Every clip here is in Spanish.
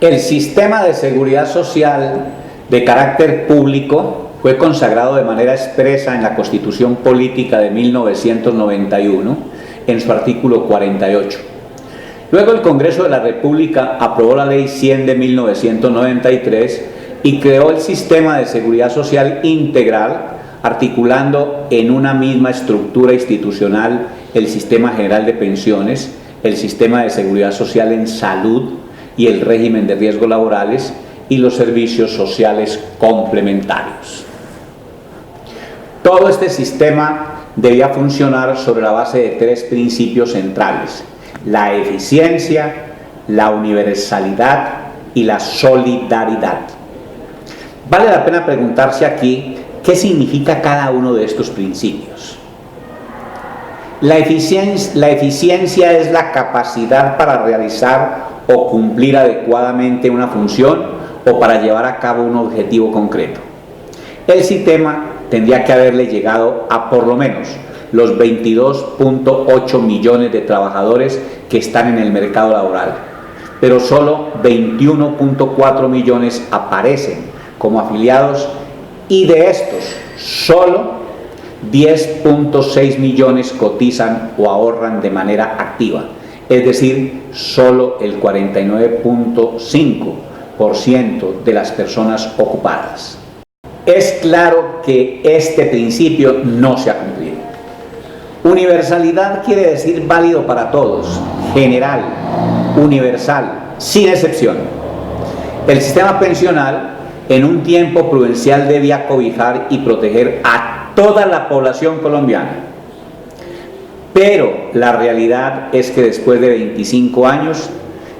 El sistema de seguridad social de carácter público fue consagrado de manera expresa en la Constitución Política de 1991 en su artículo 48. Luego el Congreso de la República aprobó la Ley 100 de 1993 y creó el sistema de seguridad social integral, articulando en una misma estructura institucional el Sistema General de Pensiones, el Sistema de Seguridad Social en Salud y el régimen de riesgos laborales y los servicios sociales complementarios. Todo este sistema debía funcionar sobre la base de tres principios centrales: la eficiencia, la universalidad y la solidaridad. Vale la pena preguntarse aquí qué significa cada uno de estos principios. La eficiencia es la capacidad para realizar o cumplir adecuadamente una función o para llevar a cabo un objetivo concreto. El sistema tendría que haberle llegado a por lo menos los 22.8 millones de trabajadores que están en el mercado laboral, pero solo 21.4 millones aparecen como afiliados y de estos solo 10.6 millones cotizan o ahorran de manera activa, es decir, solo el 49.5% de las personas ocupadas. Es claro que este principio no se ha cumplido. Universalidad quiere decir válido para todos, general, universal, sin excepción. El sistema pensional en un tiempo prudencial debía cobijar y proteger a toda la población colombiana. Pero la realidad es que después de 25 años,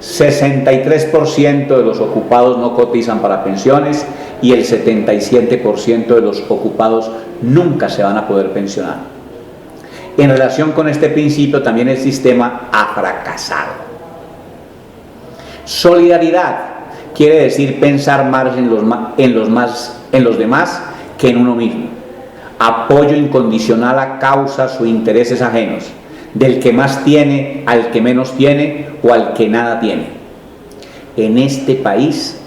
63% de los ocupados no cotizan para pensiones y el 77% de los ocupados nunca se van a poder pensionar. En relación con este principio, también el sistema ha fracasado. Solidaridad quiere decir pensar más en los demás que en uno mismo. Apoyo incondicional a causas o intereses ajenos, del que más tiene al que menos tiene o al que nada tiene. En este país,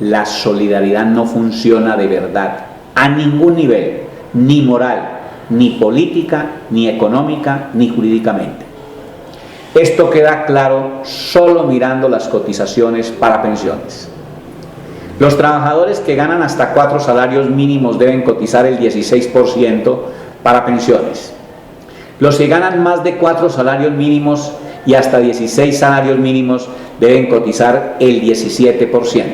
la solidaridad no funciona de verdad, a ningún nivel, ni moral, ni política, ni económica, ni jurídicamente. Esto queda claro solo mirando las cotizaciones para pensiones. Los trabajadores que ganan hasta 4 salarios mínimos deben cotizar el 16% para pensiones. Los que ganan más de 4 salarios mínimos y hasta 16 salarios mínimos deben cotizar el 17%.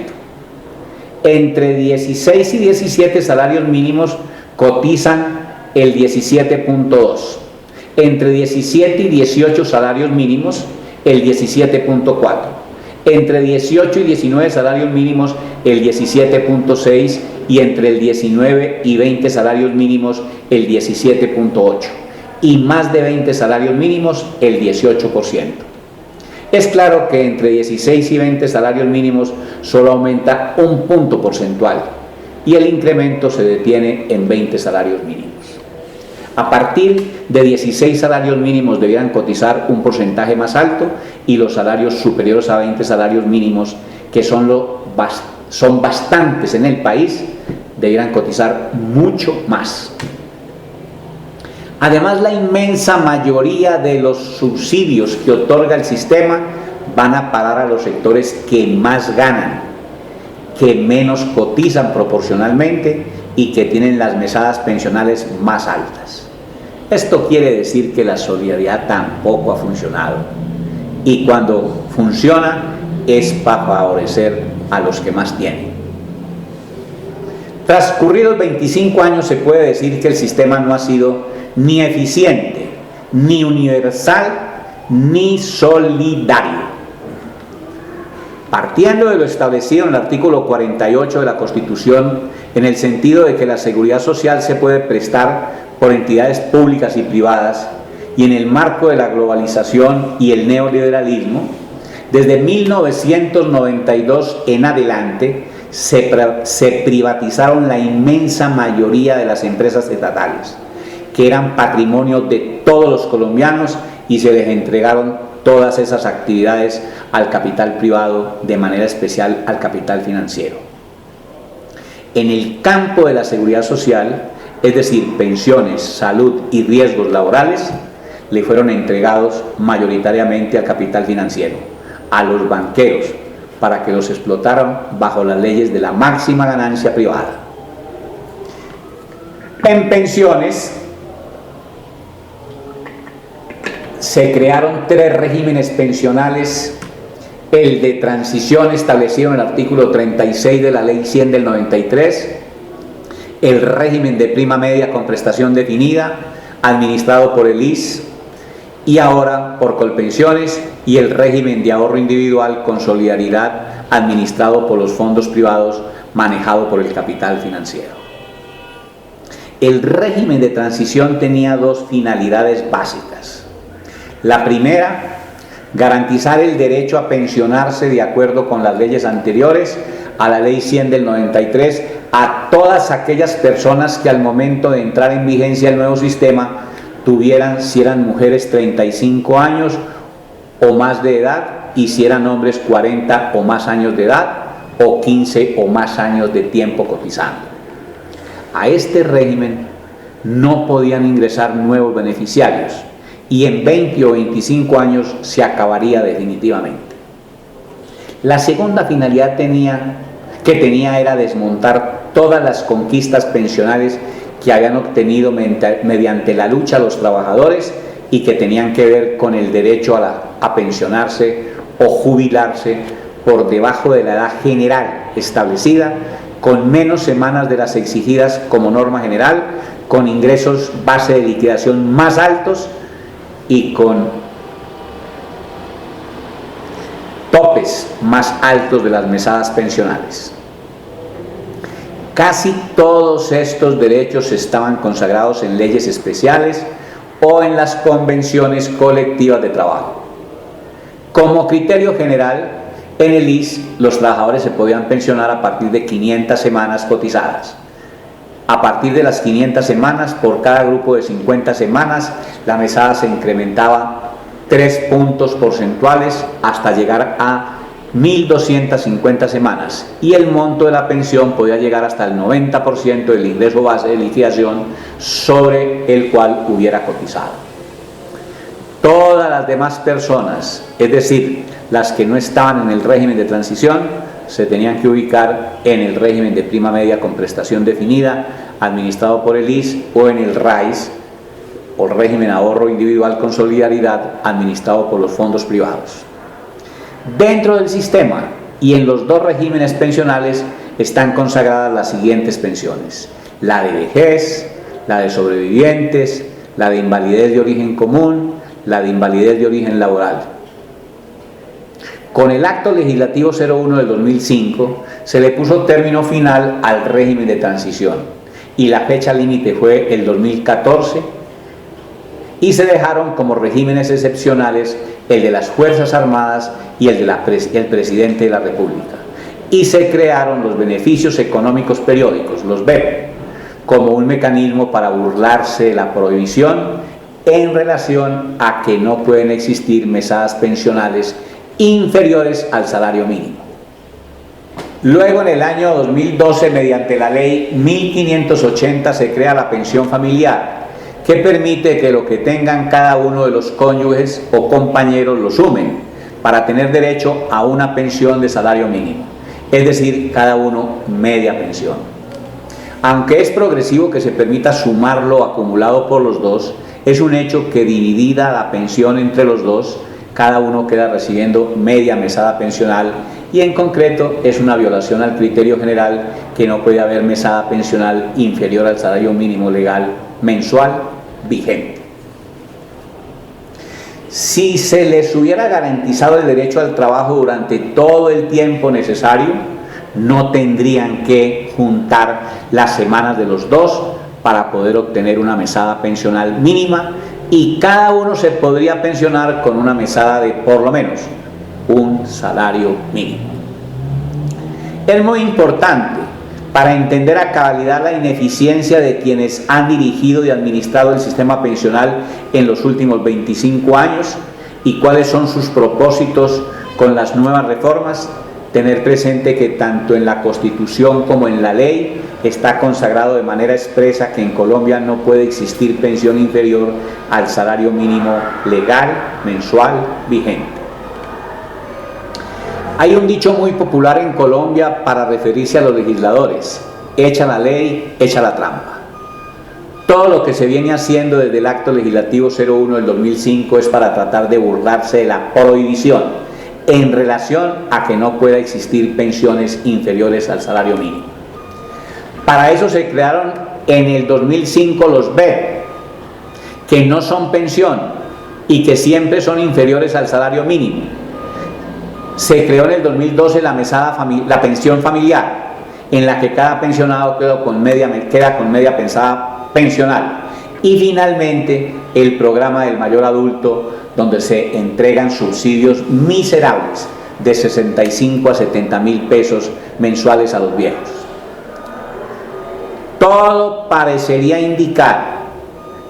Entre 16 y 17 salarios mínimos cotizan el 17.2%. Entre 17 y 18 salarios mínimos, el 17.4%. Entre 18 y 19 salarios mínimos, el 17.6%, y entre el 19 y 20 salarios mínimos, el 17.8%, y más de 20 salarios mínimos, el 18%. Es claro que entre 16 y 20 salarios mínimos solo aumenta un punto porcentual y el incremento se detiene en 20 salarios mínimos. A partir de 16 salarios mínimos debieran cotizar un porcentaje más alto y los salarios superiores a 20 salarios mínimos, que son bastantes en el país, debieran cotizar mucho más. Además, la inmensa mayoría de los subsidios que otorga el sistema van a parar a los sectores que más ganan, que menos cotizan proporcionalmente y que tienen las mesadas pensionales más altas. Esto quiere decir que la solidaridad tampoco ha funcionado, y cuando funciona es para favorecer a los que más tienen. Transcurridos 25 años se puede decir que el sistema no ha sido ni eficiente, ni universal, ni solidario. Partiendo de lo establecido en el artículo 48 de la Constitución, en el sentido de que la seguridad social se puede prestar por entidades públicas y privadas, y en el marco de la globalización y el neoliberalismo, desde 1992 en adelante se privatizaron la inmensa mayoría de las empresas estatales, que eran patrimonio de todos los colombianos, y se les entregaron todas esas actividades al capital privado, de manera especial al capital financiero. En el campo de la seguridad social, es decir, pensiones, salud y riesgos laborales, le fueron entregados mayoritariamente al capital financiero, a los banqueros, para que los explotaran bajo las leyes de la máxima ganancia privada. En pensiones se crearon 3 regímenes pensionales: el de transición establecido en el artículo 36 de la Ley 100 del 93, el régimen de prima media con prestación definida, administrado por el ISS y ahora por Colpensiones, y el régimen de ahorro individual con solidaridad, administrado por los fondos privados, manejado por el capital financiero. El régimen de transición tenía 2 finalidades básicas. La primera, garantizar el derecho a pensionarse de acuerdo con las leyes anteriores a la Ley 100 del 93 a todas aquellas personas que al momento de entrar en vigencia el nuevo sistema tuvieran, si eran mujeres, 35 años o más de edad, y si eran hombres, 40 o más años de edad o 15 o más años de tiempo cotizando. A este régimen no podían ingresar nuevos beneficiarios y en 20 o 25 años se acabaría definitivamente. La segunda finalidad que tenía era desmontar todas las conquistas pensionales que habían obtenido mediante la lucha los trabajadores y que tenían que ver con el derecho a pensionarse o jubilarse por debajo de la edad general establecida, con menos semanas de las exigidas como norma general, con ingresos base de liquidación más altos y con topes más altos de las mesadas pensionales. Casi todos estos derechos estaban consagrados en leyes especiales o en las convenciones colectivas de trabajo. Como criterio general, en el ISS los trabajadores se podían pensionar a partir de 500 semanas cotizadas. A partir de las 500 semanas, por cada grupo de 50 semanas, la mesada se incrementaba 3 puntos porcentuales hasta llegar a 1.250 semanas, y el monto de la pensión podía llegar hasta el 90% del ingreso base de liquidación sobre el cual hubiera cotizado. Todas las demás personas, es decir, las que no estaban en el régimen de transición, se tenían que ubicar en el régimen de prima media con prestación definida, administrado por el ISS, o en el RAIS, o régimen ahorro individual con solidaridad, administrado por los fondos privados. Dentro del sistema y en los 2 regímenes pensionales están consagradas las siguientes pensiones: la de vejez, la de sobrevivientes, la de invalidez de origen común, la de invalidez de origen laboral. Con el acto legislativo 01 del 2005 se le puso término final al régimen de transición y la fecha límite fue el 2014, y se dejaron como regímenes excepcionales el de las Fuerzas Armadas y el del Presidente de la República, y se crearon los beneficios económicos periódicos, los BEP, como un mecanismo para burlarse de la prohibición en relación a que no pueden existir mesadas pensionales inferiores al salario mínimo. Luego, en el año 2012, mediante la ley 1580, se crea la pensión familiar, que permite que lo que tengan cada uno de los cónyuges o compañeros lo sumen para tener derecho a una pensión de salario mínimo, es decir, cada uno media pensión. Aunque es progresivo que se permita sumar lo acumulado por los dos, es un hecho que dividida la pensión entre los dos, cada uno queda recibiendo media mesada pensional, y en concreto es una violación al criterio general que no puede haber mesada pensional inferior al salario mínimo legal mensual vigente. Si se les hubiera garantizado el derecho al trabajo durante todo el tiempo necesario, no tendrían que juntar las semanas de los dos para poder obtener una mesada pensional mínima, y cada uno se podría pensionar con una mesada de por lo menos un salario mínimo. Es muy importante para entender a cabalidad la ineficiencia de quienes han dirigido y administrado el sistema pensional en los últimos 25 años y cuáles son sus propósitos con las nuevas reformas, tener presente que tanto en la Constitución como en la ley está consagrado de manera expresa que en Colombia no puede existir pensión inferior al salario mínimo legal mensual vigente. Hay un dicho muy popular en Colombia para referirse a los legisladores: echa la ley, echa la trampa. Todo lo que se viene haciendo desde el Acto Legislativo 01 del 2005 es para tratar de burlarse de la prohibición en relación a que no pueda existir pensiones inferiores al salario mínimo. Para eso se crearon en el 2005 los BEP, que no son pensión y que siempre son inferiores al salario mínimo. Se creó en el 2012 la pensión familiar, en la que cada pensionado queda con media pensada pensional, y finalmente el programa del mayor adulto, donde se entregan subsidios miserables de 65 a 70 mil pesos mensuales a los viejos. Todo parecería indicar,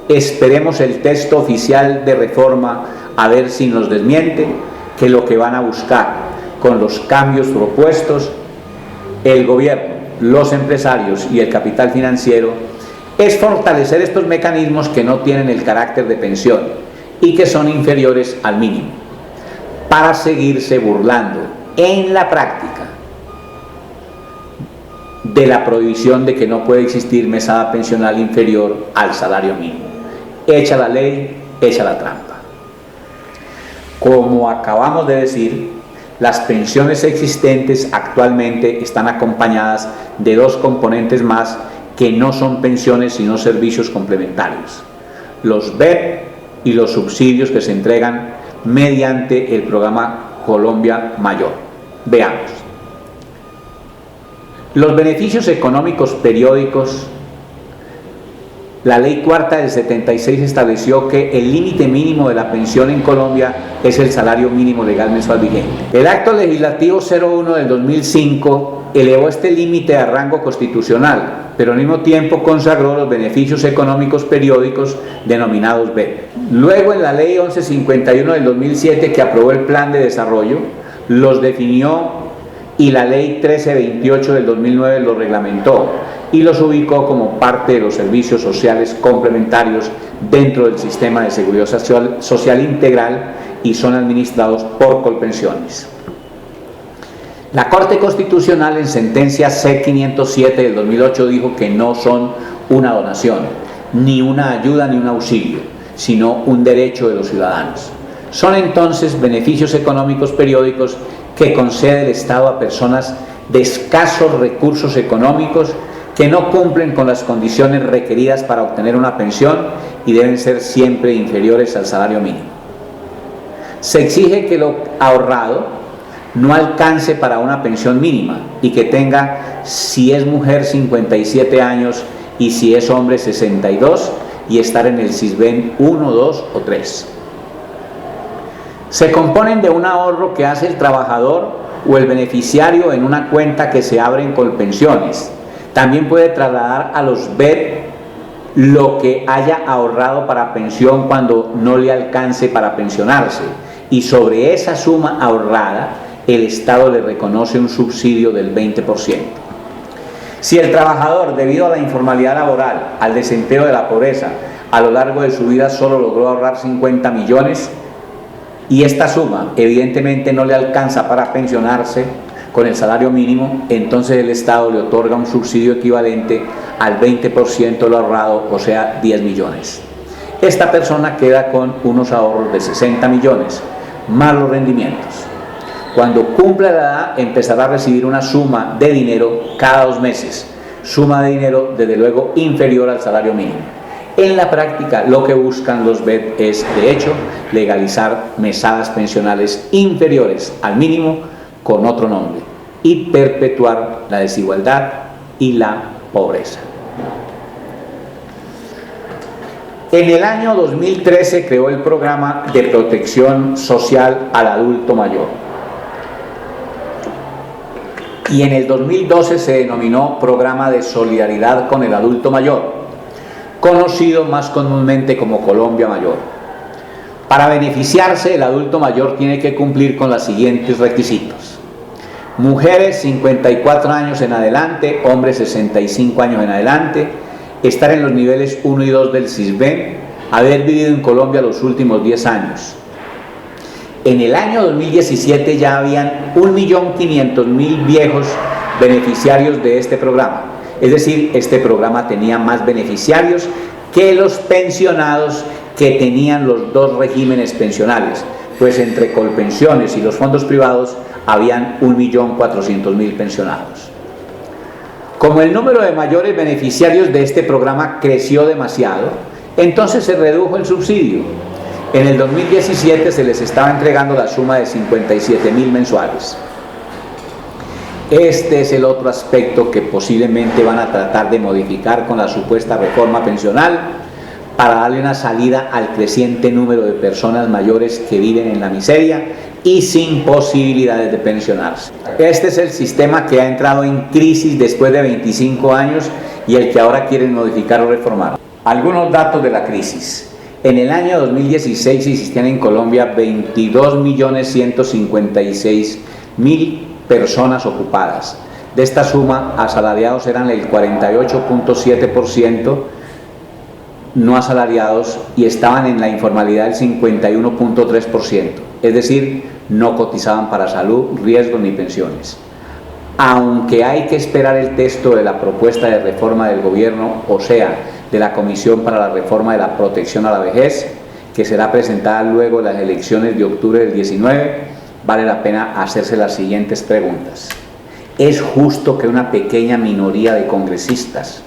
esperemos el texto oficial de reforma a ver si nos desmiente, que lo que van a buscar con los cambios propuestos el gobierno, los empresarios y el capital financiero es fortalecer estos mecanismos que no tienen el carácter de pensión y que son inferiores al mínimo, para seguirse burlando en la práctica de la prohibición de que no puede existir mesada pensional inferior al salario mínimo. Echa la ley, echa la trampa. Como acabamos de decir, las pensiones existentes actualmente están acompañadas de dos componentes más que no son pensiones sino servicios complementarios: los BEP y los subsidios que se entregan mediante el programa Colombia Mayor. Veamos. Los beneficios económicos periódicos. La ley cuarta del 76 estableció que el límite mínimo de la pensión en Colombia es el salario mínimo legal mensual vigente. El Acto Legislativo 01 del 2005 elevó este límite a rango constitucional, pero al mismo tiempo consagró los beneficios económicos periódicos denominados BEP. Luego, en la Ley 1151 del 2007, que aprobó el Plan de Desarrollo, los definió, y la Ley 1328 del 2009 los reglamentó y los ubicó como parte de los servicios sociales complementarios dentro del sistema de seguridad social integral y son administrados por Colpensiones. La Corte Constitucional, en sentencia C-507 del 2008, dijo que no son una donación, ni una ayuda ni un auxilio, sino un derecho de los ciudadanos. Son entonces beneficios económicos periódicos que concede el Estado a personas de escasos recursos económicos que no cumplen con las condiciones requeridas para obtener una pensión y deben ser siempre inferiores al salario mínimo. Se exige que lo ahorrado no alcance para una pensión mínima y que tenga, si es mujer, 57 años y si es hombre, 62, y estar en el SISBEN 1, 2 o 3. Se componen de un ahorro que hace el trabajador o el beneficiario en una cuenta que se abre en Colpensiones. También puede trasladar a los BEP lo que haya ahorrado para pensión cuando no le alcance para pensionarse, y sobre esa suma ahorrada el Estado le reconoce un subsidio del 20%. Si el trabajador, debido a la informalidad laboral, al desempleo de la pobreza, a lo largo de su vida solo logró ahorrar 50 millones y esta suma evidentemente no le alcanza para pensionarse con el salario mínimo, entonces el Estado le otorga un subsidio equivalente al 20% de lo ahorrado, o sea, 10 millones. Esta persona queda con unos ahorros de 60 millones, más los rendimientos. Cuando cumpla la edad, empezará a recibir una suma de dinero cada 2 meses, suma de dinero desde luego inferior al salario mínimo. En la práctica, lo que buscan los BEP es, de hecho, legalizar mesadas pensionales inferiores al mínimo con otro nombre y perpetuar la desigualdad y la pobreza. En el año 2013 creó el programa de protección social al adulto mayor y en el 2012 se denominó Programa de Solidaridad con el Adulto Mayor, conocido más comúnmente como Colombia Mayor. Para beneficiarse, el adulto mayor tiene que cumplir con los siguientes requisitos: mujeres 54 años en adelante, hombres 65 años en adelante, estar en los niveles 1 y 2 del SISBEN, haber vivido en Colombia los últimos 10 años. En el año 2017 ya habían 1.500.000 viejos beneficiarios de este programa. Es decir, este programa tenía más beneficiarios que los pensionados que tenían los dos regímenes pensionales, pues entre Colpensiones y los fondos privados habían 1.400.000 pensionados. Como el número de mayores beneficiarios de este programa creció demasiado, entonces se redujo el subsidio. En el 2017 se les estaba entregando la suma de 57.000 mensuales. Este es el otro aspecto que posiblemente van a tratar de modificar con la supuesta reforma pensional para darle una salida al creciente número de personas mayores que viven en la miseria y sin posibilidades de pensionarse. Este es el sistema que ha entrado en crisis después de 25 años y el que ahora quieren modificar o reformar. Algunos datos de la crisis. En el año 2016 existían en Colombia 22.156.000 personas ocupadas. De esta suma, asalariados eran el 48.7%, no asalariados, y estaban en la informalidad el 51.3%, es decir, no cotizaban para salud, riesgos ni pensiones. Aunque hay que esperar el texto de la propuesta de reforma del gobierno, o sea, de la Comisión para la Reforma de la Protección a la Vejez, que será presentada luego de las elecciones de octubre del 19, vale la pena hacerse las siguientes preguntas. ¿Es justo que una pequeña minoría de congresistas,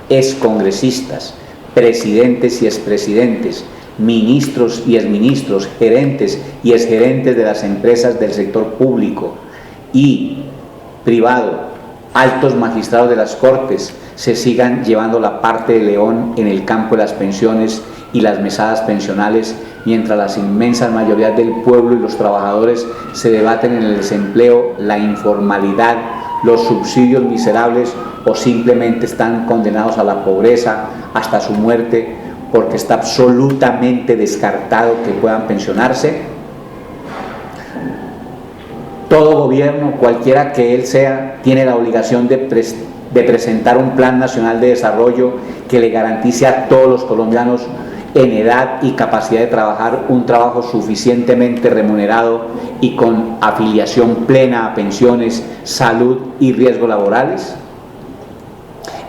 excongresistas, presidentes y expresidentes, ministros y exministros, gerentes y exgerentes de las empresas del sector público y privado, altos magistrados de las Cortes, se sigan llevando la parte de león en el campo de las pensiones y las mesadas pensionales, mientras las inmensas mayorías del pueblo y los trabajadores se debaten en el desempleo, la informalidad, los subsidios miserables o simplemente están condenados a la pobreza hasta su muerte porque está absolutamente descartado que puedan pensionarse? Todo gobierno, cualquiera que él sea, tiene la obligación de presentar un plan nacional de desarrollo que le garantice a todos los colombianos en edad y capacidad de trabajar un trabajo suficientemente remunerado y con afiliación plena a pensiones, salud y riesgos laborales.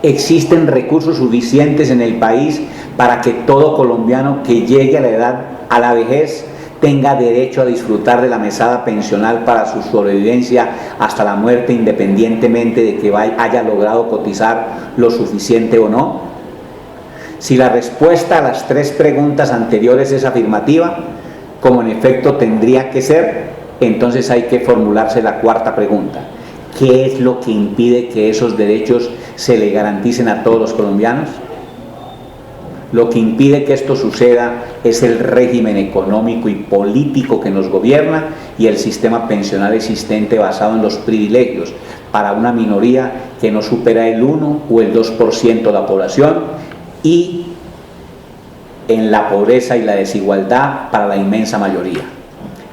¿Existen recursos suficientes en el país para que todo colombiano que llegue a la edad, a la vejez, tenga derecho a disfrutar de la mesada pensional para su sobrevivencia hasta la muerte, independientemente de que haya logrado cotizar lo suficiente o no? Si la respuesta a las tres preguntas anteriores es afirmativa, como en efecto tendría que ser, entonces hay que formularse la cuarta pregunta: ¿qué es lo que impide que esos derechos se le garanticen a todos los colombianos? Lo que impide que esto suceda es el régimen económico y político que nos gobierna y el sistema pensional existente basado en los privilegios para una minoría que no supera el 1 o el 2% de la población, y en la pobreza y la desigualdad para la inmensa mayoría.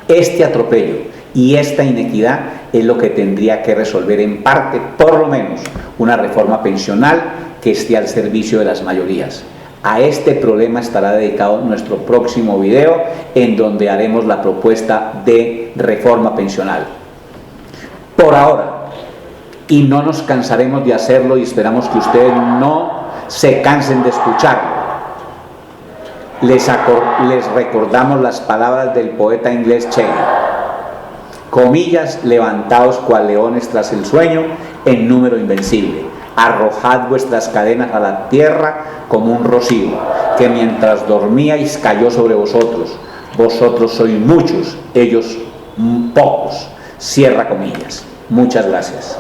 Este atropello y esta inequidad es lo que tendría que resolver en parte, por lo menos, una reforma pensional que esté al servicio de las mayorías. A este problema estará dedicado nuestro próximo video, en donde haremos la propuesta de reforma pensional. Por ahora, y no nos cansaremos de hacerlo y esperamos que ustedes no se cansen de escucharlo, les recordamos las palabras del poeta inglés Shelley: comillas, levantaos cual leones tras el sueño en número invencible, arrojad vuestras cadenas a la tierra como un rocío, que mientras dormíais cayó sobre vosotros. Vosotros sois muchos, ellos pocos. Cierra comillas. Muchas gracias.